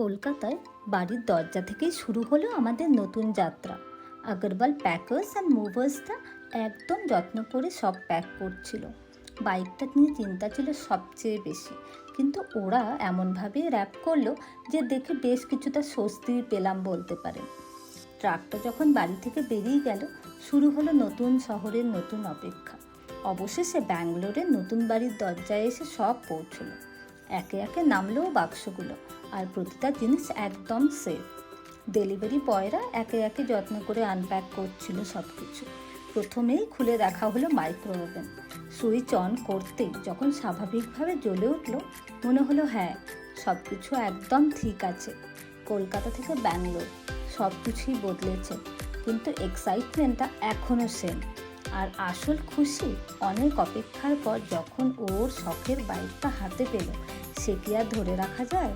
কলকাতায় বাড়ির দরজা থেকেই শুরু হলো আমাদের নতুন যাত্রা। আগরওয়াল প্যাকার্স অ্যান্ড মুভার্সটা একদম যত্ন করে সব প্যাক করছিল। বাইকটা নিয়ে চিন্তা ছিল সবচেয়ে বেশি, কিন্তু ওরা এমনভাবে র্যাপ করলো যে দেখে বেশ কিছুটা স্বস্তি পেলাম বলতে পারেন। ট্রাকটা যখন বাড়ি থেকে বেরিয়ে গেল, শুরু হলো নতুন শহরের নতুন অপেক্ষা। অবশেষে ব্যাঙ্গালোরের নতুন বাড়ির দরজায় এসে সব পৌঁছলো। একে একে নামলেও বাক্সগুলো, আর প্রতিটা জিনিস একদম সেফ। ডেলিভারি বয়রা একে একে যত্ন করে আনপ্যাক করছিল সব কিছু। প্রথমেই খুলে দেখা হলো মাইক্রো ওভেন। সুইচ অন করতেই যখন স্বাভাবিকভাবে জ্বলে উঠলো, মনে হলো হ্যাঁ, সব কিছু একদম ঠিক আছে। কলকাতা থেকে ব্যাঙ্গালোর সব কিছুই বদলেছে, কিন্তু এক্সাইটমেন্টটা এখনও সেম। আর আসল খুশি অনেক অপেক্ষার পর যখন ওর শখের বাইকটা হাতে পেল, সে কি আর ধরে রাখা যায়?